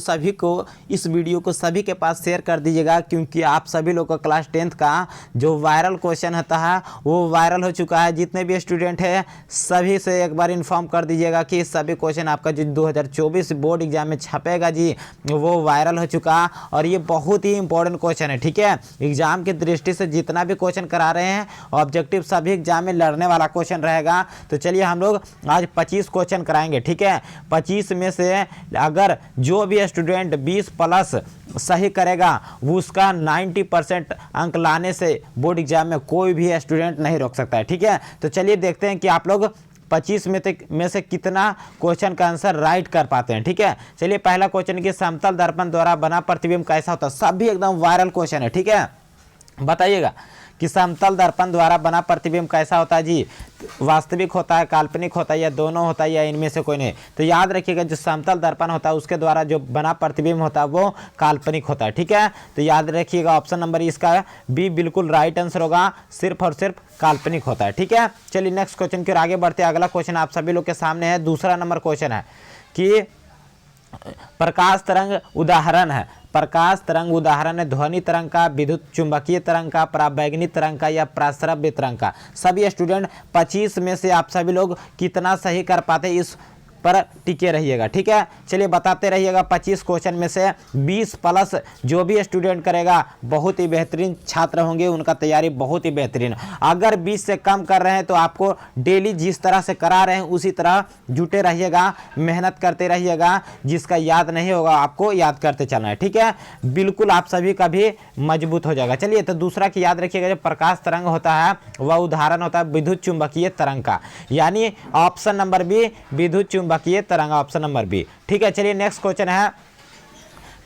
सभी को इस वीडियो को सभी के पास शेयर कर दीजिएगा, क्योंकि आप सभी लोग का क्लास 10th का जो वायरल क्वेश्चन होता है वो वायरल हो चुका है। जितने भी स्टूडेंट हैं सभी से एक बार इन्फॉर्म कर दीजिएगा कि सभी क्वेश्चन आपका जो 2024 बोर्ड एग्जाम में छपेगा जी वो वायरल हो चुका है, और ये बहुत ही इंपॉर्टेंट क्वेश्चन है। ठीक है, एग्जाम की दृष्टि से जितना भी क्वेश्चन करा रहे हैं ऑब्जेक्टिव सभी एग्जाम में लड़ने वाला क्वेश्चन रहेगा। तो चलिए हम लोग आज 25 क्वेश्चन कराएंगे। ठीक है, 25 में से अगर जो भी स्टूडेंट 20 प्लस सही करेगा वो उसका 90% अंक लाने से बोर्ड एग्जाम में कोई भी स्टूडेंट नहीं रोक सकता है। ठीक है, तो चलिए देखते हैं कि आप लोग 25 में से कितना क्वेश्चन का आंसर राइट कर पाते हैं। ठीक है, चलिए पहला क्वेश्चन कि समतल दर्पण द्वारा बना प्रतिबिंब कैसा होता है। सभी एकदम वायरल क्वेश्चन है। ठीक है, बताइएगा कि समतल दर्पण द्वारा बना प्रतिबिंब कैसा होता है जी, वास्तविक होता है, काल्पनिक होता है, या दोनों होता है, या इनमें से कोई नहीं। तो याद रखिएगा जो समतल दर्पण होता है उसके द्वारा जो बना प्रतिबिंब होता है वो काल्पनिक होता है। ठीक है, तो याद रखिएगा ऑप्शन नंबर इसका बी बिल्कुल राइट आंसर होगा, सिर्फ और सिर्फ काल्पनिक होता है। ठीक है, चलिए नेक्स्ट क्वेश्चन की ओर आगे बढ़ते हैं। अगला क्वेश्चन आप सभी लोग के सामने है, दूसरा नंबर क्वेश्चन है कि प्रकाश तरंग उदाहरण है। प्रकाश तरंग उदाहरण है ध्वनि तरंग का, विद्युत चुंबकीय तरंग का, पराबैंगनी तरंग का, या प्रस्रव्य तरंग का। सभी स्टूडेंट 25 में से आप सभी लोग कितना सही कर पाते इस पर टिके रहिएगा। ठीक है, चलिए बताते रहिएगा। 25 क्वेश्चन में से 20 प्लस जो भी स्टूडेंट करेगा बहुत ही बेहतरीन छात्र होंगे, उनका तैयारी बहुत ही बेहतरीन। अगर 20 से कम कर रहे हैं तो आपको डेली जिस तरह से करा रहे हैं उसी तरह जुटे रहिएगा, मेहनत करते रहिएगा। जिसका याद नहीं होगा आपको याद करते चलना है। ठीक है, बिल्कुल आप सभी का भी मजबूत हो जाएगा। चलिए तो दूसरा की याद रखिएगा, जो प्रकाश तरंग होता है वह उदाहरण होता है विद्युत चुंबकीय तरंग का, यानी ऑप्शन नंबर बी विद्युत चुंबकीय तरंग, ऑप्शन नंबर बी। ठीक है, चलिए नेक्स्ट क्वेश्चन है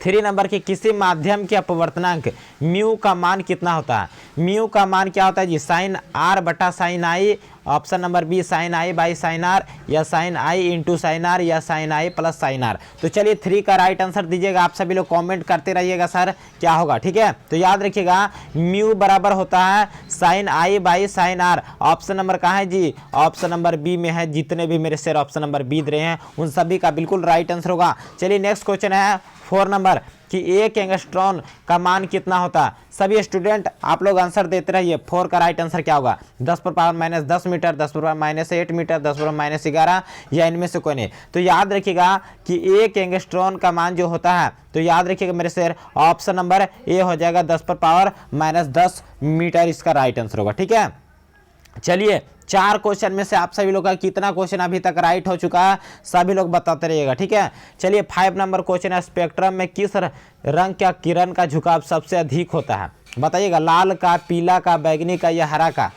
3 नंबर के किसी माध्यम के अपवर्तनांक म्यू का मान कितना होता है। म्यू का मान क्या होता है जी, साइन आर बटा sine I, option number B sine I by sign R, या sine I into sine R, या sine I plus sine R. तो चलिए 3 का राइट आंसर दीजिएगा। आप सभी लोग कमेंट करते रहिएगा सर क्या होगा। ठीक है, तो याद रखिएगा म्यू बराबर होता है sin I by sign r. Option number कहाँ है जी, ऑप्शन नंबर बी में है। जितने भी मेरे सर ऑप्शन नंबर बी दे रहे हैं उन सभी का बिल्कुल राइट आंसर होगा। चलिए नेक्स्ट क्वेश्चन है 4 नंबर कि 1 एंगस्ट्रॉन का मान कितना होता है। सभी स्टूडेंट आप लोग आंसर देते रहिए। 4 का राइट आंसर क्या होगा, 10⁻−10 मीटर, 10⁻−8 मीटर, 10⁻−11, या इनमें से कोई नहीं। तो याद रखिएगा कि 1 एंगस्ट्रॉन का मान जो होता है, तो याद रखिएगा मेरे सर ऑप्शन नंबर ए हो जाएगा, 10⁻−10 मीटर इसका राइट आंसर होगा। ठीक है, चलिए 4 क्वेश्चन में से आप सभी लोग का कितना क्वेश्चन अभी तक राइट हो चुका है सभी लोग बताते रहिएगा। ठीक है, चलिए 5 नंबर क्वेश्चन है, स्पेक्ट्रम में किस रंग का किरण का झुकाव सबसे अधिक होता है। बताइएगा, लाल का, पीला का, बैंगनी का, या हरा का।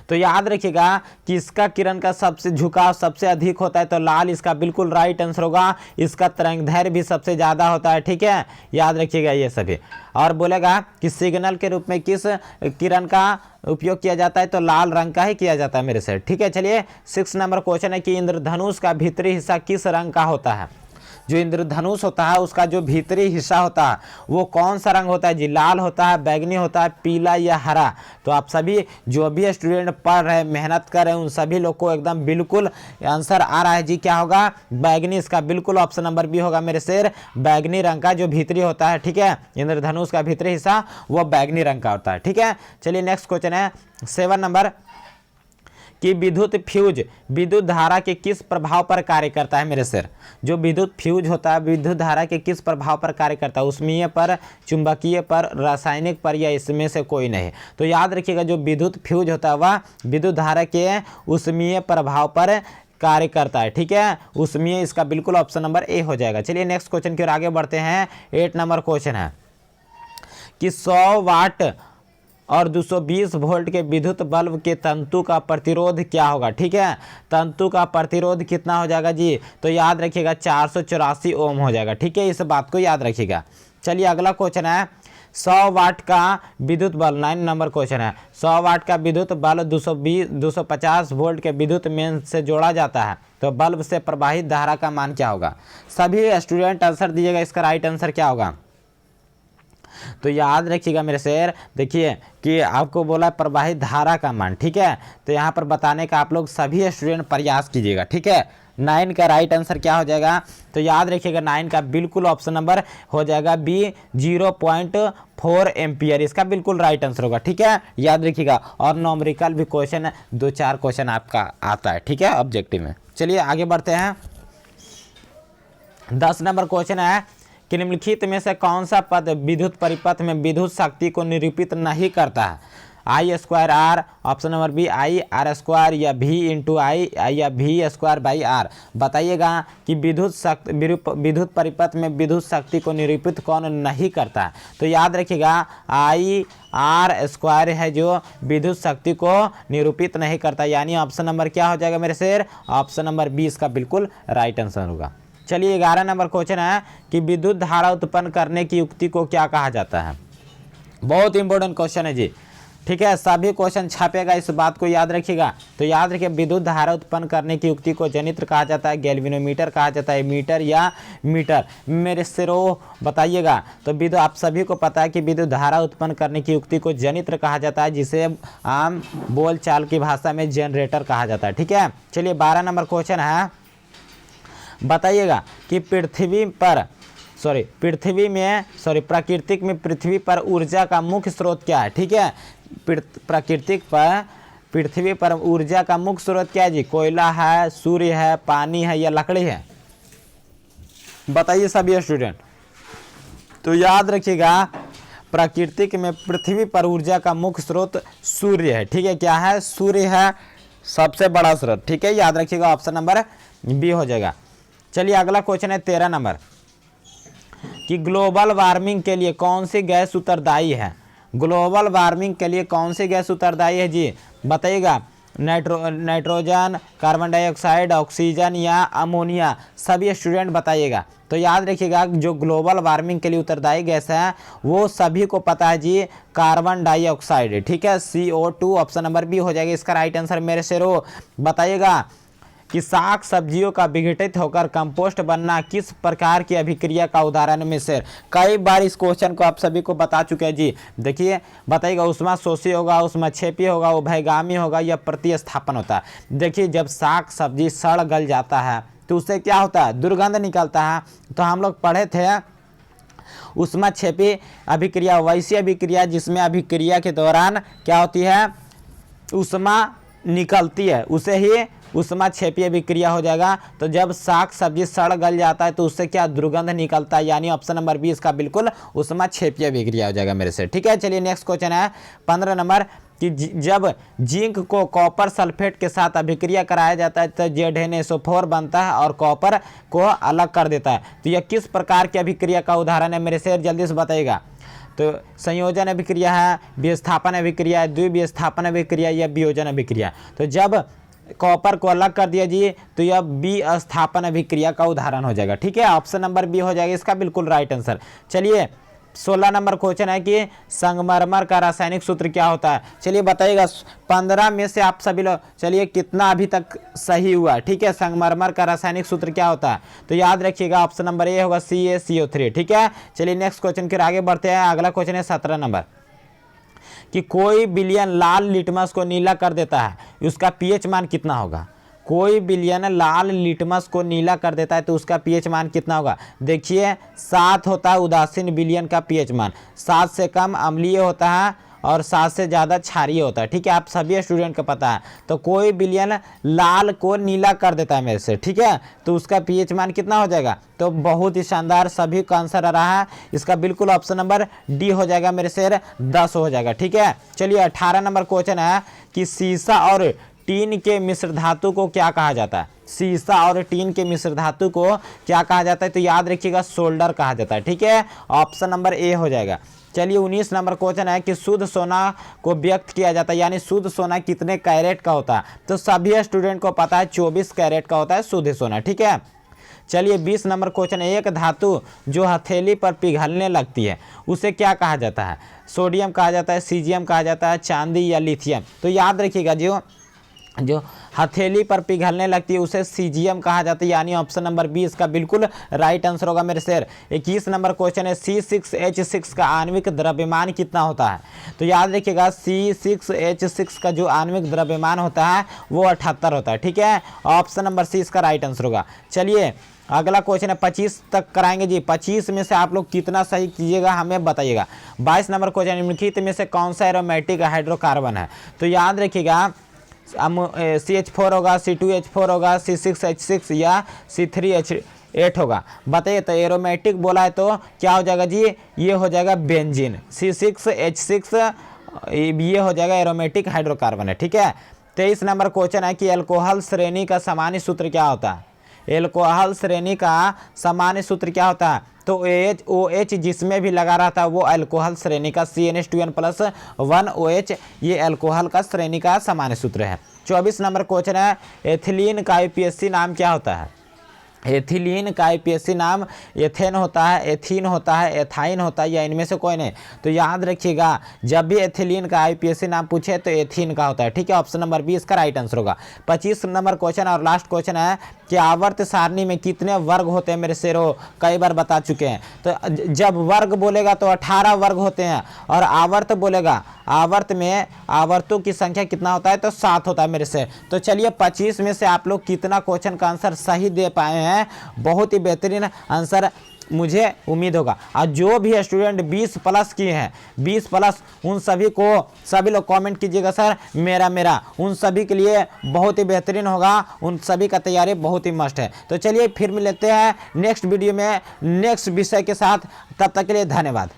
तो याद रखिएगा कि इसका किरण का सबसे झुकाव सबसे अधिक होता है, तो लाल इसका बिल्कुल राइट आंसर होगा। इसका तरंगदैर्घ्य भी सबसे ज़्यादा होता है। ठीक है, याद रखिएगा ये सभी। और बोलेगा कि सिग्नल के रूप में किस किरण का उपयोग किया जाता है, तो लाल रंग का ही किया जाता है मेरे से। ठीक है, चलिए 6 नंबर क्वेश्चन है कि इंद्रधनुष का भीतरी हिस्सा किस रंग का होता है। जो इंद्रधनुष होता है उसका जो भीतरी हिस्सा होता है वो कौन सा रंग होता है जी, लाल होता है, बैंगनी होता है, पीला, या हरा। तो आप सभी जो भी स्टूडेंट पढ़ रहे हैं मेहनत कर रहे हैं उन सभी लोग को एकदम बिल्कुल आंसर आ रहा है जी। क्या होगा, बैंगनी। इसका बिल्कुल ऑप्शन नंबर बी होगा मेरे शेर, बैंगनी रंग का जो भीतरी होता है। ठीक है, इंद्रधनुष का भीतरी हिस्सा वो बैंगनी रंग का होता है। ठीक है, चलिए नेक्स्ट क्वेश्चन है 7 नंबर कि विद्युत फ्यूज विद्युत धारा के किस प्रभाव पर कार्य करता है मेरे सर। जो विद्युत फ्यूज होता है विद्युत धारा के किस प्रभाव पर कार्य करता है, उष्मीय पर, चुंबकीय पर, रासायनिक पर, या इसमें से कोई नहीं। तो याद रखिएगा जो विद्युत फ्यूज होता है वह विद्युत धारा के उष्मीय प्रभाव पर कार्य करता है। ठीक है, उष्मीय इसका बिल्कुल ऑप्शन नंबर ए हो जाएगा। चलिए नेक्स्ट क्वेश्चन की ओर आगे बढ़ते हैं। 8 नंबर क्वेश्चन है कि 100 वाट और 220 वोल्ट के विद्युत बल्ब के तंतु का प्रतिरोध क्या होगा। ठीक है, तंतु का प्रतिरोध कितना हो जाएगा जी, तो याद रखिएगा 484 ओम हो जाएगा। ठीक है, इस बात को याद रखिएगा। चलिए अगला क्वेश्चन है 100 वाट का विद्युत बल्ब, 9 नंबर क्वेश्चन है। 100 वाट का विद्युत बल्ब 250 वोल्ट के विद्युत मेन से जोड़ा जाता है, तो बल्ब से प्रवाहित धारा का मान क्या होगा। सभी स्टूडेंट आंसर दीजिएगा, इसका राइट आंसर क्या होगा। तो याद रखिएगा मेरे शेर, देखिए कि आपको बोला प्रवाहित धारा का मान। ठीक है, तो यहाँ पर बताने का आप लोग सभी स्टूडेंट प्रयास कीजिएगा। ठीक है, 9 का राइट आंसर क्या हो जाएगा, तो याद रखिएगा 9 का बिल्कुल ऑप्शन नंबर हो जाएगा बी 0.4 एम्पियर, इसका बिल्कुल राइट आंसर होगा। ठीक है, याद रखिएगा। और नॉमरिकल भी क्वेश्चन 2-4 क्वेश्चन आपका आता है। ठीक है, ऑब्जेक्टिव में। चलिए आगे बढ़ते हैं। 10 नंबर क्वेश्चन है कि निम्नलिखित में से कौन सा पद विद्युत परिपथ में विद्युत शक्ति को निरूपित नहीं करता है, I square R, option number B I R square, या भी इंटू आई या भी स्क्वायर बाई आर। बताइएगा कि विद्युत परिपथ में विद्युत शक्ति को निरूपित कौन नहीं करता है। तो याद रखिएगा आई आर स्क्वायर है जो विद्युत शक्ति को निरूपित नहीं करता, यानी ऑप्शन नंबर क्या हो जाएगा मेरे शेर, ऑप्शन नंबर 20 का बिल्कुल राइट आंसर होगा। चलिए 11 नंबर क्वेश्चन है कि विद्युत धारा उत्पन्न करने की युक्ति को क्या कहा जाता है। बहुत इंपॉर्टेंट क्वेश्चन है जी। ठीक है, सभी क्वेश्चन छापेगा, इस बात को याद रखिएगा। तो याद रखिए विद्युत धारा उत्पन्न करने की युक्ति को जनित्र कहा जाता है, गैल्वेनोमीटर कहा जाता है, मीटर या मीटर। मेरे सिरो बताइएगा। तो विद्युत आप सभी को पता है कि विद्युत धारा उत्पन्न करने की युक्ति को जनित्र कहा जाता है, जिसे आम बोलचाल की भाषा में जनरेटर कहा जाता है। ठीक है, चलिए 12 नंबर क्वेश्चन है, बताइएगा कि प्राकृतिक में पृथ्वी पर ऊर्जा का मुख्य स्रोत क्या है। ठीक है, पृथ्वी पर ऊर्जा का मुख्य स्रोत क्या है जी, कोयला है, सूर्य है, पानी है या लकड़ी है। बताइए सभी स्टूडेंट। तो याद रखिएगा प्राकृतिक में पृथ्वी पर ऊर्जा का मुख्य स्रोत सूर्य है। ठीक है, क्या है, सूर्य है सबसे बड़ा स्रोत। ठीक है, याद रखिएगा ऑप्शन नंबर बी हो जाएगा। चलिए अगला क्वेश्चन है 13 नंबर कि ग्लोबल वार्मिंग के लिए कौन सी गैस उत्तरदायी है। ग्लोबल वार्मिंग के लिए कौन सी गैस उत्तरदायी है जी, बताइएगा। नाइट्रोजन, कार्बन डाइऑक्साइड, ऑक्सीजन या अमोनिया। सभी स्टूडेंट बताइएगा। तो याद रखिएगा जो ग्लोबल वार्मिंग के लिए उत्तरदायी गैस है वो सभी को पता है जी, कार्बन डाइऑक्साइड। ठीक है, CO2 ऑप्शन नंबर बी हो जाएगा इसका राइट आंसर। मेरे शेरो बताइएगा कि साग सब्जियों का विघटित होकर कंपोस्ट बनना किस प्रकार की अभिक्रिया का उदाहरण में से। कई बार इस क्वेश्चन को आप सभी को बता चुके हैं जी। देखिए बताइएगा, उष्माशोषी होगा, उष्माक्षेपी होगा, उभयगामी होगा या प्रतिस्थापन होता है। देखिए जब साग सब्जी सड़ गल जाता है तो उससे क्या होता है, दुर्गंध निकलता है। तो हम लोग पढ़े थे उष्माक्षेपी अभिक्रिया वैसी अभिक्रिया जिसमें अभिक्रिया के दौरान क्या होती है, उष्मा निकलती है, उसे ही उष्माक्षेपी अभिक्रिया हो जाएगा। तो जब साग सब्जी सड़ गल जाता है तो उससे क्या दुर्गंध निकलता है, यानी ऑप्शन नंबर 20 का बिल्कुल उष्माक्षेपी अभिक्रिया हो जाएगा मेरे से। ठीक है, चलिए नेक्स्ट क्वेश्चन है 15 नंबर कि जब जिंक को कॉपर सल्फेट के साथ अभिक्रिया कराया जाता है तो ZnSO4 बनता है और कॉपर को अलग कर देता है। तो यह किस प्रकार की अभिक्रिया का उदाहरण है मेरे से, जल्दी से बताइएगा। तो संयोजन अभिक्रिया है, विस्थापन अभिक्रिया है, द्विविस्थापन अभिक्रिया या वियोजन अभिक्रिया। तो जब कॉपर को अलग कर दिया जी तो यह विस्थापन अभिक्रिया का उदाहरण हो जाएगा। ठीक है, ऑप्शन नंबर बी हो जाएगा इसका बिल्कुल राइट आंसर। चलिए 16 नंबर क्वेश्चन है कि संगमरमर का रासायनिक सूत्र क्या होता है। चलिए बताइएगा 15 में से आप सभी लोग, चलिए कितना अभी तक सही हुआ। ठीक है, संगमरमर का रासायनिक सूत्र क्या होता है, तो याद रखिएगा ऑप्शन नंबर ए होगा CaCO3। ठीक है, चलिए नेक्स्ट क्वेश्चन के आगे बढ़ते हैं। अगला क्वेश्चन है 17 नंबर कि कोई विलयन लाल लिटमस को नीला कर देता है, उसका पीएच मान कितना होगा। कोई विलयन लाल लिटमस को नीला कर देता है तो उसका पीएच मान कितना होगा। देखिए 7 होता है उदासीन विलयन का पीएच मान, 7 से कम अम्लीय होता है और 7 से ज़्यादा क्षारीय होता है। ठीक है, आप सभी स्टूडेंट को पता है। तो कोई विलयन लाल को नीला कर देता है मेरे से, ठीक है, तो उसका पीएच मान कितना हो जाएगा। तो बहुत ही शानदार, सभी का आंसर आ रहा है इसका बिल्कुल ऑप्शन नंबर डी हो जाएगा मेरे से, 10 हो जाएगा। ठीक है, चलिए 18 नंबर क्वेश्चन है कि सीसा और टीन के मिश्र धातु को क्या कहा जाता है। सीसा और टीन के मिश्र धातु को क्या कहा जाता है, तो याद रखिएगा सोल्डर कहा जाता है। ठीक है, ऑप्शन नंबर ए हो जाएगा। चलिए 19 नंबर क्वेश्चन है कि शुद्ध सोना को व्यक्त किया जाता है, यानी शुद्ध सोना कितने कैरेट का होता है। तो सभी स्टूडेंट को पता है 24 कैरेट का होता है शुद्ध सोना। ठीक है, चलिए 20 नंबर क्वेश्चन है, एक धातु जो हथेली पर पिघलने लगती है उसे क्या कहा जाता है। सोडियम कहा जाता है, सीजियम कहा जाता है, चांदी या लिथियम। तो याद रखिएगा जो जो हथेली पर पिघलने लगती है उसे सीजियम कहा जाता है, यानी ऑप्शन नंबर 20 का बिल्कुल राइट आंसर होगा मेरे शेर। 21 नंबर क्वेश्चन है C6H6 का आणविक द्रव्यमान कितना होता है? तो याद रखिएगा C6H6 का जो आणविक द्रव्यमान होता है वो 78 होता है। ठीक है, ऑप्शन नंबर सी इसका राइट आंसर होगा। चलिए अगला क्वेश्चन है 25 तक कराएंगे जी। 25 में से आप लोग कितना सही कीजिएगा हमें बताइएगा। 22 नंबर क्वेश्चन, निम्नलिखित में से कौन सा एरोमेटिक हाइड्रोकार्बन है? तो याद रखिएगा CH4 होगा, C2H4 होगा, C6H6 या C3H8 होगा। बताइए तो एरोमेटिक बोला है तो क्या हो जाएगा जी? ये हो जाएगा बेंजीन। C6H6 ये हो जाएगा एरोमेटिक हाइड्रोकार्बन है। ठीक है, 23 नंबर क्वेश्चन है कि अल्कोहल श्रेणी का सामान्य सूत्र क्या होता है? एल्कोहल श्रेणी का सामान्य सूत्र क्या होता है? तो OH जिसमें भी लगा रहता है वो अल्कोहल श्रेणी का CN2N+1OH ये अल्कोहल का श्रेणी का सामान्य सूत्र है। 24 नंबर क्वेश्चन है एथिलीन का यूपीएससी नाम क्या होता है? एथिलीन का यूपीएससी नाम एथेन होता है, एथीन होता है, एथाइन होता है या इनमें से कोई नहीं? तो याद रखिएगा जब भी एथिलीन का यूपीएससी नाम पूछे तो एथीन का होता है। ठीक है, ऑप्शन नंबर 20 का राइट आंसर होगा। 25 नंबर क्वेश्चन और लास्ट क्वेश्चन है कि आवर्त सारणी में कितने वर्ग होते हैं मेरे शेरों? कई बार बता चुके हैं। तो जब वर्ग बोलेगा तो 18 वर्ग होते हैं, और आवर्त बोलेगा आवर्त में आवर्तों की संख्या कितना होता है? तो 7 होता है मेरे से। तो चलिए 25 में से आप लोग कितना क्वेश्चन का आंसर सही दे पाए हैं? बहुत ही बेहतरीन आंसर मुझे उम्मीद होगा। और जो भी स्टूडेंट 20+ किए हैं 20+, उन सभी को सभी लोग कमेंट कीजिएगा सर मेरा उन सभी के लिए बहुत ही बेहतरीन होगा। उन सभी का तैयारी बहुत ही मस्त है। तो चलिए फिर मिलते हैं नेक्स्ट वीडियो में नेक्स्ट विषय के साथ। तब तक के लिए धन्यवाद।